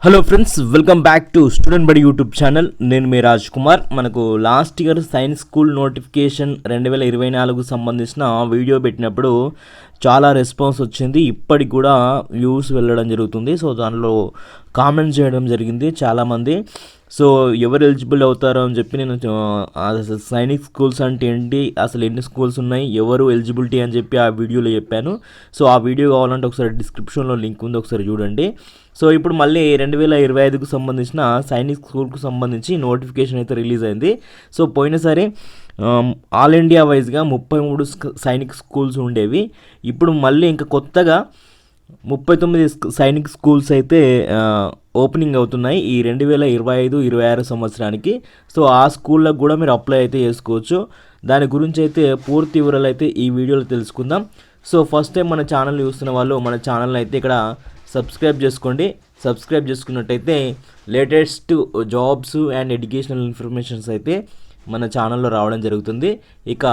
Hello friends, welcome back to student బడి YouTube channel. నేను మీ రాజ్ కుమార్. మనకు last year science school notification 2024 సంబంధించిన video పెట్టినప్పుడు చాలా రెస్పాన్స్ వచ్చింది. ఇప్పటికి కూడా వ్యూస్ వెళ్ళడం జరుగుతుంది. సో దానిలో కామెంట్ చేయడం జరిగింది చాలామంది. సో ఎవరు ఎలిజిబుల్ అవుతారో అని చెప్పి నేను అసలు సైనిక్ స్కూల్స్ అంటే ఏంటి, అసలు ఎన్ని స్కూల్స్ ఉన్నాయి, ఎవరు ఎలిజిబిలిటీ అని చెప్పి ఆ వీడియోలో చెప్పాను. సో ఆ వీడియో కావాలంటే ఒకసారి డిస్క్రిప్షన్లో లింక్ ఉంది, ఒకసారి చూడండి. సో ఇప్పుడు మళ్ళీ 2025కు సంబంధించిన సైనిక్ స్కూల్కు సంబంధించి నోటిఫికేషన్ అయితే రిలీజ్ అయింది. సో పోయినసారి ఆల్ ఇండియా వైజ్గా 33 సైనిక్ స్కూల్స్ ఉండేవి. ఇప్పుడు మళ్ళీ ఇంకా కొత్తగా 39 సైనిక్ స్కూల్స్ అయితే ఓపెనింగ్ అవుతున్నాయి ఈ 2025-26 సంవత్సరానికి. సో ఆ స్కూళ్ళకు కూడా మీరు అప్లై అయితే చేసుకోవచ్చు. దాని గురించి అయితే పూర్తి వివరాలు అయితే ఈ వీడియోలో తెలుసుకుందాం. సో ఫస్ట్ టైం మన ఛానల్ చూస్తున్న వాళ్ళు మన ఛానల్ని అయితే ఇక్కడ సబ్స్క్రైబ్ చేసుకోండి. సబ్స్క్రైబ్ చేసుకున్నట్టయితే latest jobs and educational informations అయితే మన ఛానల్లో రావడం జరుగుతుంది. ఇక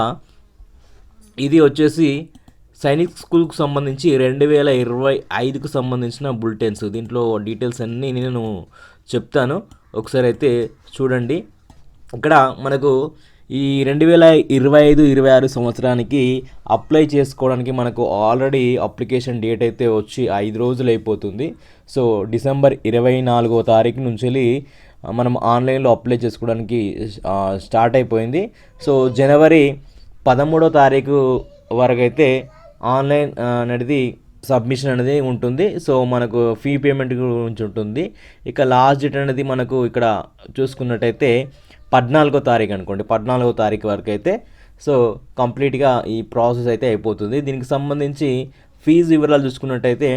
ఇది వచ్చేసి సైనిక్ స్కూల్కు సంబంధించి 2025కు సంబంధించిన బులెటిన్స్. దీంట్లో డీటెయిల్స్ అన్నీ నేను చెప్తాను, ఒకసారి అయితే చూడండి. ఇక్కడ మనకు ఈ 2025-26 సంవత్సరానికి అప్లై చేసుకోవడానికి మనకు ఆల్రెడీ అప్లికేషన్ డేట్ అయితే వచ్చి 5 రోజులు అయిపోతుంది. సో డిసెంబర్ 24వ తారీఖు నుంచి మనం ఆన్లైన్లో అప్లై చేసుకోవడానికి స్టార్ట్ అయిపోయింది. సో జనవరి 13వ తారీఖు వరకు అయితే ఆన్లైన్ అనేది సబ్మిషన్ అనేది ఉంటుంది. సో మనకు ఫీ పేమెంట్ గురించి ఉంటుంది. ఇక లాస్ట్ డేట్ అనేది మనకు ఇక్కడ చూసుకున్నట్టయితే 14వ తారీఖు అనుకోండి, 14వ తారీఖు వరకు అయితే సో కంప్లీట్గా ఈ ప్రాసెస్ అయితే అయిపోతుంది. దీనికి సంబంధించి ఫీజు వివరాలు చూసుకున్నట్టయితే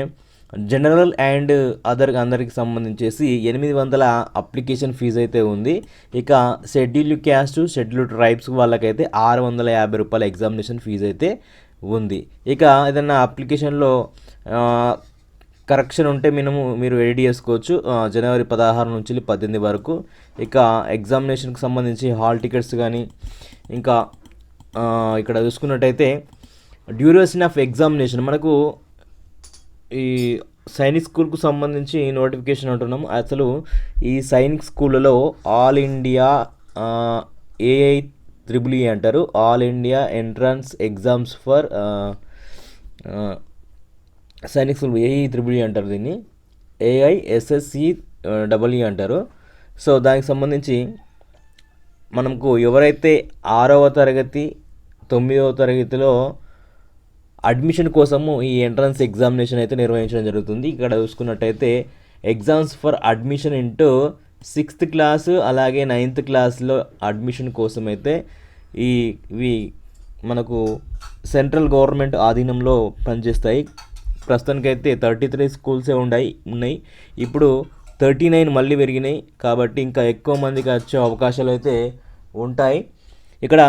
జనరల్ అండ్ అందరికి సంబంధించేసి 800 అప్లికేషన్ ఫీజు అయితే ఉంది. ఇక షెడ్యూల్డ్ క్యాస్ట్, షెడ్యూల్డ్ ట్రైబ్స్ వాళ్ళకైతే 650 రూపాయల ఎగ్జామినేషన్ ఫీజు అయితే ఉంది. ఇక ఏదైనా అప్లికేషన్లో కరెక్షన్ ఉంటే మీరు ఎడిట్ చేసుకోవచ్చు జనవరి 16 నుంచి 18 వరకు. ఇక ఎగ్జామినేషన్కి సంబంధించి హాల్ టికెట్స్ కానీ ఇంకా ఇక్కడ చూసుకున్నట్టయితే డ్యూరేషన్ ఆఫ్ ఎగ్జామినేషన్ మనకు ఈ సైనిక్ స్కూల్కు సంబంధించి నోటిఫికేషన్ అంటున్నాం. అసలు ఈ సైనిక్ స్కూళ్ళలో ఆల్ ఇండియా AIEEE అంటారు, all India entrance exams for Sainik school AIEEE అంటారు, దీన్ని AISSE అంటారు. సో దానికి సంబంధించి మనకు ఎవరైతే 6వ తరగతి 9వ తరగతిలో అడ్మిషన్ కోసము ఈ ఎంట్రన్స్ ఎగ్జామినేషన్ అయితే నిర్వహించడం జరుగుతుంది. ఇక్కడ చూసుకున్నట్టయితే exams for admission into 6th class అలాగే 9th క్లాస్లో అడ్మిషన్ కోసం అయితే ఇవి మనకు సెంట్రల్ గవర్నమెంట్ ఆధీనంలో పనిచేస్తాయి. ప్రస్తుతానికైతే 33 స్కూల్సే ఉన్నాయి. ఇప్పుడు 39 మళ్ళీ పెరిగినాయి కాబట్టి ఇంకా ఎక్కువ మందికి వచ్చే అవకాశాలు అయితే ఉంటాయి. ఇక్కడ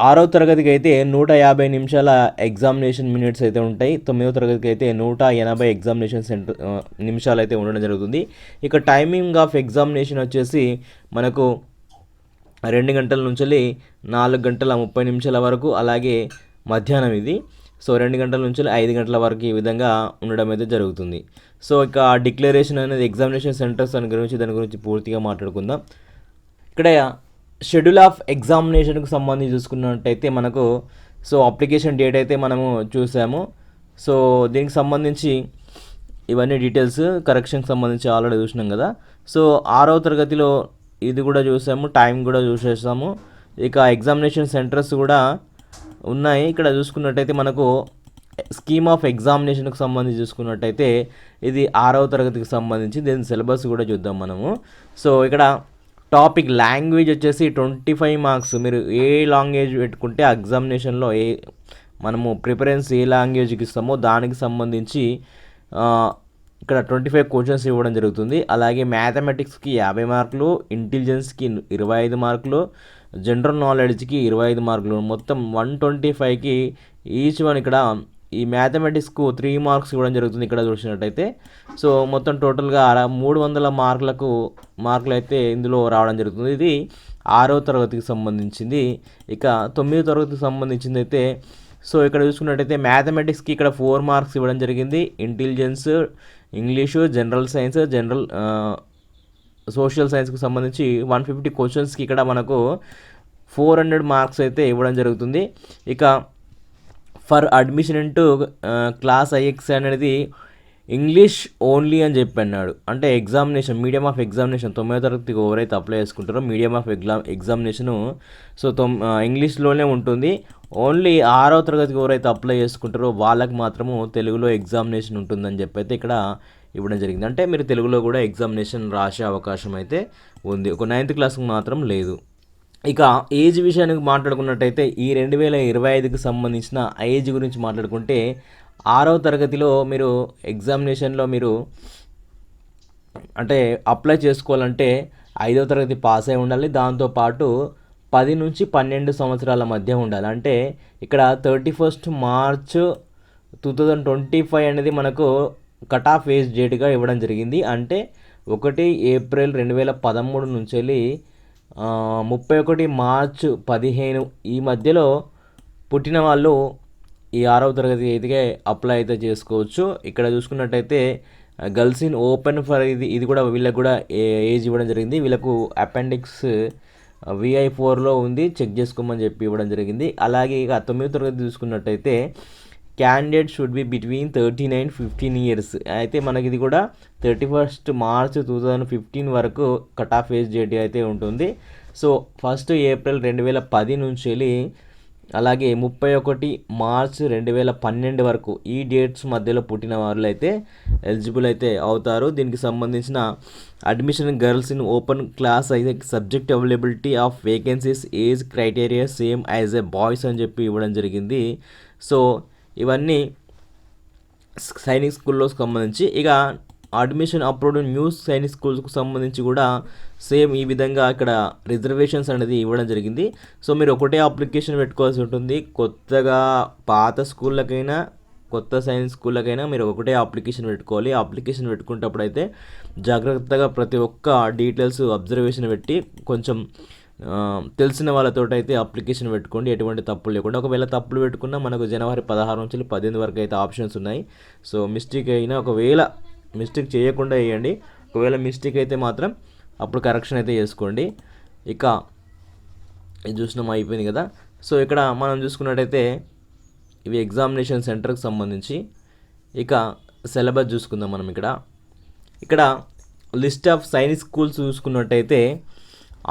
6వ తరగతికి అయితే 150 నిమిషాల ఎగ్జామినేషన్ మినిట్స్ అయితే ఉంటాయి. 9వ తరగతికి అయితే 180 ఎగ్జామినేషన్ నిమిషాలు అయితే ఉండడం జరుగుతుంది. ఇక టైమింగ్ ఆఫ్ ఎగ్జామినేషన్ వచ్చేసి మనకు 2 గంటల నుంచి 4 గంటల 30 నిమిషాల వరకు, అలాగే మధ్యాహ్నం ఇది. సో 2 గంటల నుంచి 5 గంటల వరకు ఈ విధంగా ఉండడం అయితే జరుగుతుంది. సో ఇక డిక్లరేషన్ అనేది ఎగ్జామినేషన్ సెంటర్స్ దాని గురించి పూర్తిగా మాట్లాడుకుందాం. ఇక్కడ షెడ్యూల్ ఆఫ్ ఎగ్జామినేషన్కి సంబంధించి చూసుకున్నట్టయితే మనకు సో అప్లికేషన్ డేట్ అయితే మనము చూసాము. సో దీనికి సంబంధించి ఇవన్నీ డీటెయిల్స్ కరెక్షన్కి సంబంధించి ఆల్రెడీ చూసినాం కదా. సో 6వ తరగతిలో ఇది కూడా చూసాము, టైం కూడా చూసేసాము. ఇక ఎగ్జామినేషన్ సెంటర్స్ కూడా ఉన్నాయి. ఇక్కడ చూసుకున్నట్టయితే మనకు స్కీమ్ ఆఫ్ ఎగ్జామినేషన్కి సంబంధించి చూసుకున్నట్టయితే ఇది 6వ తరగతికి సంబంధించి దీని సిలబస్ కూడా చూద్దాం మనము. సో ఇక్కడ టాపిక్ లాంగ్వేజ్ వచ్చేసి 25 మార్క్స్. మీరు ఏ లాంగ్వేజ్ పెట్టుకుంటే ఎగ్జామినేషన్లో మనము ప్రిఫరెన్స్ ఏ లాంగ్వేజ్కి ఇస్తామో దానికి సంబంధించి ఇక్కడ 25 క్వశ్చన్స్ ఇవ్వడం జరుగుతుంది. అలాగే మ్యాథమెటిక్స్కి 50 మార్కులు, ఇంటెలిజెన్స్కి 25 మార్కులు, జనరల్ నాలెడ్జ్కి 25 మార్కులు, మొత్తం 125కి ఈచ్ వన్. ఇక్కడ ఈ మ్యాథమెటిక్స్కు 3 మార్క్స్ ఇవ్వడం జరుగుతుంది ఇక్కడ చూసినట్టయితే. సో మొత్తం టోటల్గా 300 మార్కులు అయితే ఇందులో రావడం జరుగుతుంది. ఇది 6వ తరగతికి సంబంధించింది. ఇక 9వ తరగతికి సంబంధించింది అయితే సో ఇక్కడ చూసుకున్నట్టయితే మ్యాథమెటిక్స్కి ఇక్కడ 4 మార్క్స్ ఇవ్వడం జరిగింది, intelligence English, general science, social సైన్స్కి సంబంధించి 150 క్వశ్చన్స్కి ఇక్కడ మనకు 400 మార్క్స్ అయితే ఇవ్వడం జరుగుతుంది. ఇక for admission into class IX అనేది ఇంగ్లీష్ ఓన్లీ అని చెప్పి అన్నాడు. అంటే ఎగ్జామినేషన్, మీడియం ఆఫ్ ఎగ్జామినేషన్ 9వ తరగతికి ఎవరైతే అప్లై చేసుకుంటారో మీడియం ఆఫ్ ఎగ్జామినేషను సో ఇంగ్లీష్లోనే ఉంటుంది. ఓన్లీ 6వ తరగతికి ఎవరైతే అప్లై చేసుకుంటారో వాళ్ళకి మాత్రము తెలుగులో ఎగ్జామినేషన్ ఉంటుందని చెప్పి అయితే ఇక్కడ ఇవ్వడం జరిగింది. అంటే మీరు తెలుగులో కూడా ఎగ్జామినేషన్ రాసే అవకాశం అయితే ఉంది. ఒక 9th క్లాస్కి మాత్రం లేదు. ఇక ఏజ్ విషయానికి మాట్లాడుకున్నట్టయితే ఈ 2025కి సంబంధించిన ఏజ్ గురించి మాట్లాడుకుంటే 6వ తరగతిలో మీరు ఎగ్జామినేషన్లో మీరు అంటే అప్లై చేసుకోవాలంటే 5వ తరగతి పాస్ అయి ఉండాలి. దాంతోపాటు 10 నుంచి 12 సంవత్సరాల మధ్య ఉండాలి. అంటే ఇక్కడ 31st March 2025 అనేది మనకు కట్ ఆఫ్ ఏజ్ డేట్గా ఇవ్వడం జరిగింది. అంటే 1 April 2013 నుంచి వెళ్ళి 31 March 2015 ఈ మధ్యలో పుట్టిన వాళ్ళు ఈ 6వ తరగతి అయితే అప్లై అయితే చేసుకోవచ్చు. ఇక్కడ చూసుకున్నట్టయితే గర్ల్స్ ఇన్ ఓపెన్ ఫర్ ఇది కూడా వీళ్ళకి కూడా ఏజ్ ఇవ్వడం జరిగింది. వీళ్ళకు అపెండిక్స్ VI4లో ఉంది, చెక్ చేసుకోమని చెప్పి ఇవ్వడం జరిగింది. అలాగే ఇక 9వ తరగతి చూసుకున్నట్టయితే candidate should be between 13 and 15 years. అయితే మనకి ఇది కూడా 31st March 2015 వరకు కట్ ఆఫ్ ఏజ్ డేట్ అయితే ఉంటుంది. సో 1 April 2010 నుంచి వెళ్ళి అలాగే 31 March 2012 వరకు ఈ డేట్స్ మధ్యలో పుట్టిన వాళ్ళు అయితే ఎలిజిబుల్ అయితే అవుతారు. దీనికి సంబంధించిన admission girls in open class అయితే subject availability of vacancies age criteria same as a boys అని చెప్పి ఇవ్వడం జరిగింది. సో ఇవన్నీ సైనిక్ స్కూల్లో సంబంధించి. ఇక అడ్మిషన్ అప్రూవ్డ్ న్యూ సైనిక్ స్కూల్స్కు సంబంధించి కూడా సేమ్ ఈ విధంగా ఇక్కడ రిజర్వేషన్స్ అనేది ఇవ్వడం జరిగింది. సో మీరు ఒకటే అప్లికేషన్ పెట్టుకోవాల్సి ఉంటుంది. కొత్తగా పాత స్కూళ్ళకైనా కొత్త సైన్స్ స్కూళ్ళకైనా మీరు ఒకటే అప్లికేషన్ పెట్టుకోవాలి. అప్లికేషన్ పెట్టుకునేటప్పుడు అయితే జాగ్రత్తగా ప్రతి ఒక్క డీటెయిల్స్ అబ్జర్వేషన్ పెట్టి కొంచెం తెలిసిన వాళ్ళతో అయితే అప్లికేషన్ పెట్టుకోండి, ఎటువంటి తప్పులు లేకుండా. ఒకవేళ తప్పులు పెట్టుకున్నా మనకు January 16 నుంచి 18 వరకు అయితే ఆప్షన్స్ ఉన్నాయి. సో మిస్టేక్ అయినా ఒకవేళ మిస్టేక్ చేయకుండా వేయండి. ఒకవేళ మిస్టేక్ అయితే మాత్రం అప్పుడు కరెక్షన్ అయితే చేసుకోండి. ఇక ఇది చూసినాం అయిపోయింది కదా. సో ఇక్కడ మనం చూసుకున్నట్టయితే ఇవి ఎగ్జామినేషన్ సెంటర్కి సంబంధించి. ఇక సిలబస్ చూసుకుందాం మనం. ఇక్కడ లిస్ట్ ఆఫ్ సైనిక్ స్కూల్స్ చూసుకున్నట్టయితే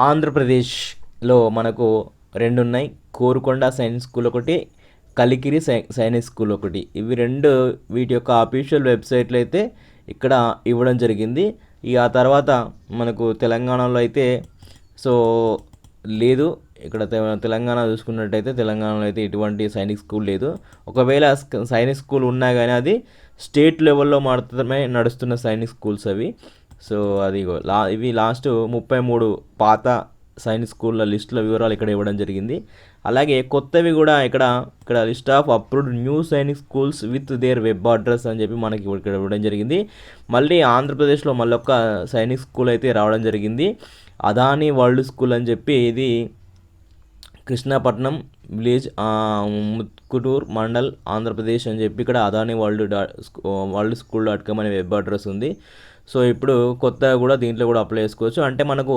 ఆంధ్రప్రదేశ్లో మనకు 2 ఉన్నాయి. కోరుకొండ సైనిక్ స్కూల్ ఒకటి, కలికిరి సైనిక్ స్కూల్ ఒకటి. ఇవి 2 వీటి యొక్క అఫీషియల్ వెబ్సైట్లు అయితే ఇక్కడ ఇవ్వడం జరిగింది. ఆ తర్వాత మనకు తెలంగాణలో అయితే సో లేదు. ఇక్కడ తెలంగాణ చూసుకున్నట్టయితే తెలంగాణలో అయితే ఎటువంటి సైనిక్ స్కూల్ లేదు. ఒకవేళ సైనిక్ స్కూల్ ఉన్నా కానీ అది స్టేట్ లెవెల్లో మాత్రమే నడుస్తున్న సైనిక్ స్కూల్స్ అవి. సో అది ఇవి లాస్ట్ 33 పాత సైనిక్ స్కూళ్ళ లిస్టుల వివరాలు ఇక్కడ ఇవ్వడం జరిగింది. అలాగే కొత్తవి కూడా ఇక్కడ list of approved new Sainik schools with their web address అని చెప్పి మనకి ఇక్కడ ఇవ్వడం జరిగింది. మళ్ళీ ఆంధ్రప్రదేశ్లో మళ్ళొక సైనిక్ స్కూల్ అయితే రావడం జరిగింది. అదానీ వరల్డ్ స్కూల్ అని చెప్పి ఇది కృష్ణాపట్నం విలేజ్ ముత్కుటూర్ మండల్ ఆంధ్రప్రదేశ్ అని చెప్పి ఇక్కడ అదానీ worldschool.com అనే వెబ్ అడ్రస్ ఉంది. సో ఇప్పుడు కొత్తగా కూడా దీంట్లో కూడా అప్లై చేసుకోవచ్చు. అంటే మనకు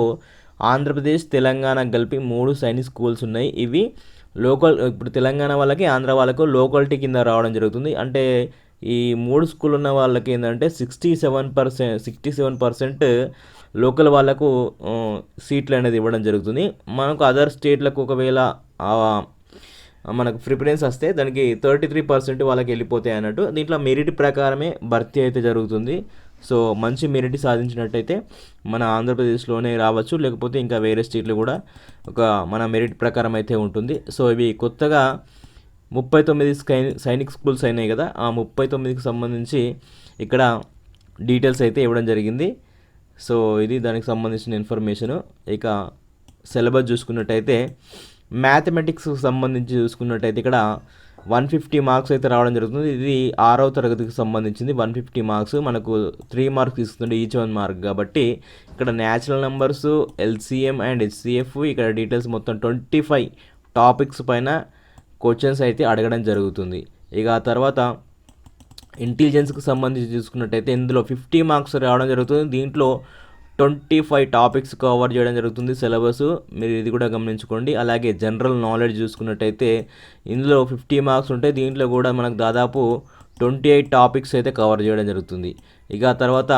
ఆంధ్రప్రదేశ్ తెలంగాణ కలిపి 3 సైనిక్ స్కూల్స్ ఉన్నాయి. ఇవి లోకల్, ఇప్పుడు తెలంగాణ వాళ్ళకి ఆంధ్ర వాళ్ళకు లోకాలిటీ కింద రావడం జరుగుతుంది. అంటే ఈ 3 స్కూల్ ఉన్న వాళ్ళకి ఏంటంటే 67% లోకల్ వాళ్ళకు సీట్లు అనేది ఇవ్వడం జరుగుతుంది. మనకు అదర్ స్టేట్లకు ఒకవేళ మనకు ప్రిఫరెన్స్ వస్తే దానికి 33% వాళ్ళకి వెళ్ళిపోతాయి అన్నట్టు. దీంట్లో మెరిట్ ప్రకారమే భర్తీ అయితే జరుగుతుంది. సో మంచి మెరిట్ సాధించినట్టయితే మన ఆంధ్రప్రదేశ్లోనే రావచ్చు, లేకపోతే ఇంకా వేరే స్టేట్లు కూడా మన మెరిట్ ప్రకారం అయితే ఉంటుంది. సో ఇవి కొత్తగా 39 సైనిక్ స్కూల్స్ అయినాయి కదా, ఆ 39కి సంబంధించి ఇక్కడ డీటెయిల్స్ అయితే ఇవ్వడం జరిగింది. సో ఇది దానికి సంబంధించిన ఇన్ఫర్మేషను. ఇక సిలబస్ చూసుకున్నట్టయితే మ్యాథమెటిక్స్కి సంబంధించి చూసుకున్నట్టయితే ఇక్కడ 150 మార్క్స్ అయితే రావడం జరుగుతుంది. ఇది 6వ తరగతికి సంబంధించింది. 150 మార్క్స్ మనకు 3 మార్క్స్ ఇస్తుంది ఈచ్ 1 మార్క్. కాబట్టి ఇక్కడ natural numbers, LCM and HCF ఇక్కడ డీటెయిల్స్ మొత్తం 25 టాపిక్స్ పైన క్వశ్చన్స్ అయితే అడగడం జరుగుతుంది. ఇక ఆ తర్వాత ఇంటెలిజెన్స్కి సంబంధించి చూసుకున్నట్టయితే ఇందులో 50 మార్క్స్ రావడం జరుగుతుంది. దీంట్లో 25 టాపిక్స్ కవర్ చేయడం జరుగుతుంది సిలబస్, మీరు ఇది కూడా గమనించుకోండి. అలాగే జనరల్ నాలెడ్జ్ చూసుకున్నట్టయితే ఇందులో 50 మార్క్స్ ఉంటాయి. దీంట్లో కూడా మనకు దాదాపు 28 టాపిక్స్ అయితే కవర్ చేయడం జరుగుతుంది. ఇక తర్వాత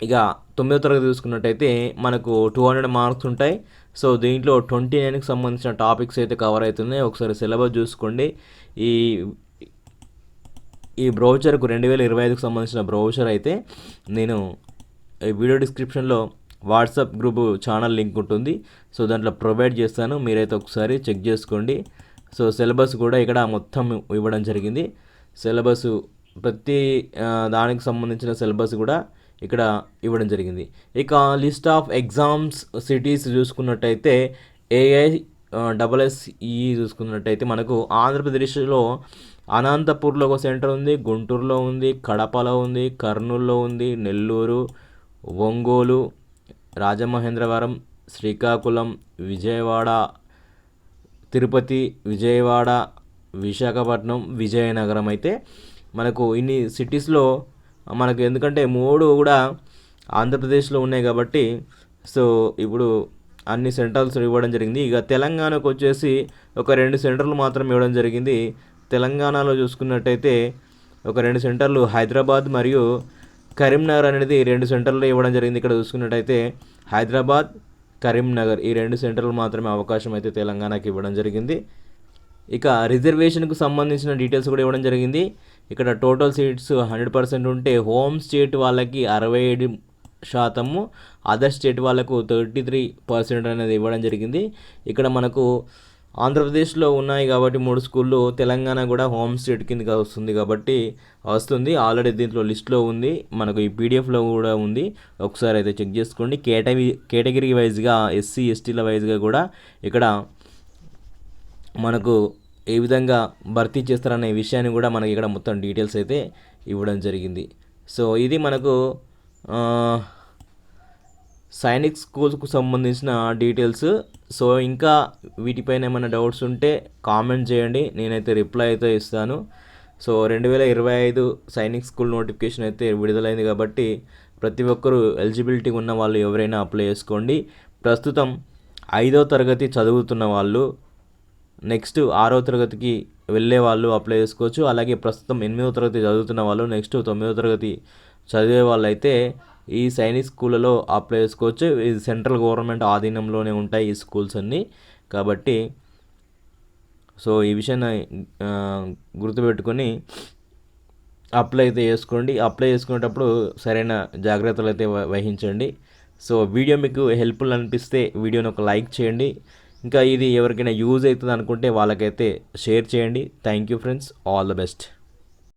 ఇక 9వ తరగతి చూసుకున్నట్టయితే మనకు 200 మార్క్స్ ఉంటాయి. సో దీంట్లో 29కి సంబంధించిన టాపిక్స్ అయితే కవర్ అవుతున్నాయి. ఒకసారి సిలబస్ చూసుకోండి. ఈ ఈ బ్రౌచర్కు 2025కి సంబంధించిన బ్రౌచర్ అయితే నేను ఈ వీడియో డిస్క్రిప్షన్లో వాట్సాప్ గ్రూప్ ఛానల్ లింక్ ఉంటుంది. సో దాంట్లో ప్రొవైడ్ చేస్తాను, మీరైతే ఒకసారి చెక్ చేసుకోండి. సో సిలబస్ కూడా ఇక్కడ మొత్తం ఇవ్వడం జరిగింది. సిలబస్ ప్రతి దానికి సంబంధించిన సిలబస్ కూడా ఇక్కడ ఇవ్వడం జరిగింది. ఇక లిస్ట్ ఆఫ్ ఎగ్జామ్స్ సిటీస్ చూసుకున్నట్టయితే AISSE చూసుకున్నట్టయితే మనకు ఆంధ్రప్రదేశ్లో అనంతపూర్లో ఒక సెంటర్ ఉంది, గుంటూరులో ఉంది, కడపలో ఉంది, కర్నూలులో ఉంది, నెల్లూరు, ఒంగోలు, రాజమహేంద్రవరం, శ్రీకాకుళం, విజయవాడ, తిరుపతి, విజయవాడ, విశాఖపట్నం, విజయనగరం అయితే మనకు ఇన్ని సిటీస్లో మనకు, ఎందుకంటే 3 కూడా ఆంధ్రప్రదేశ్లో ఉన్నాయి కాబట్టి సో ఇప్పుడు అన్ని సెంటర్స్ ఇవ్వడం జరిగింది. ఇక తెలంగాణకు వచ్చేసి ఒక 2 సెంటర్లు మాత్రం ఇవ్వడం జరిగింది. తెలంగాణలో చూసుకున్నట్టయితే ఒక 2 సెంటర్లు హైదరాబాద్ మరియు కరీంనగర్ అనేది 2 సెంటర్లు ఇవ్వడం జరిగింది. ఇక్కడ చూసుకున్నట్టయితే హైదరాబాద్, కరీంనగర్ ఈ 2 సెంటర్లు మాత్రమే అవకాశం అయితే తెలంగాణకి ఇవ్వడం జరిగింది. ఇక రిజర్వేషన్కు సంబంధించిన డీటెయిల్స్ కూడా ఇవ్వడం జరిగింది. ఇక్కడ టోటల్ సీట్స్ 100% ఉంటే హోమ్ స్టేట్ వాళ్ళకి 67%, అదర్ స్టేట్ వాళ్ళకు 33% అనేది ఇవ్వడం జరిగింది. ఇక్కడ మనకు ఆంధ్రప్రదేశ్లో ఉన్నాయి కాబట్టి 3 స్కూళ్ళు, తెలంగాణ కూడా హోమ్ స్టేట్ కిందకి వస్తుంది కాబట్టి వస్తుంది. ఆల్రెడీ దీంట్లో లిస్ట్లో ఉంది, మనకు ఈ పీడిఎఫ్లో కూడా ఉంది. ఒకసారి అయితే చెక్ చేసుకోండి. కేటగిరీ వైజ్గా SC STల వైజ్గా కూడా ఇక్కడ మనకు ఏ విధంగా భర్తీ చేస్తారనే విషయాన్ని కూడా మనకి ఇక్కడ మొత్తం డీటెయిల్స్ అయితే ఇవ్వడం జరిగింది. సో ఇది మనకు సైనిక్ స్కూల్స్కు సంబంధించిన డీటెయిల్స్. సో ఇంకా వీటిపైన ఏమైనా డౌట్స్ ఉంటే కామెంట్ చేయండి, నేనైతే రిప్లై అయితే ఇస్తాను. సో 2025 సైనిక్ స్కూల్ నోటిఫికేషన్ అయితే విడుదలైంది కాబట్టి ప్రతి ఒక్కరూ ఎలిజిబిలిటీ ఉన్న వాళ్ళు ఎవరైనా అప్లై చేసుకోండి. ప్రస్తుతం 5వ తరగతి చదువుతున్న వాళ్ళు, నెక్స్ట్ 6వ తరగతికి వెళ్ళే వాళ్ళు అప్లై చేసుకోవచ్చు. అలాగే ప్రస్తుతం 8వ తరగతి చదువుతున్న వాళ్ళు, నెక్స్ట్ 9వ తరగతి చదివే వాళ్ళు అయితే ఈ సైనిక్ స్కూళ్ళలో అప్లై చేసుకోవచ్చు. ఇది సెంట్రల్ గవర్నమెంట్ ఆధీనంలోనే ఉంటాయి ఈ స్కూల్స్ అన్నీ కాబట్టి సో ఈ విషయాన్ని గుర్తుపెట్టుకొని అప్లై అయితే చేసుకోండి. అప్లై చేసుకునేటప్పుడు సరైన జాగ్రత్తలు అయితే వహించండి. సో వీడియో మీకు హెల్ప్ఫుల్ అనిపిస్తే వీడియోని ఒక లైక్ చేయండి. ఇంకా ఇది ఎవరికైనా యూజ్ అవుతుంది అనుకుంటే వాళ్ళకైతే షేర్ చేయండి. Thank you friends, all the best.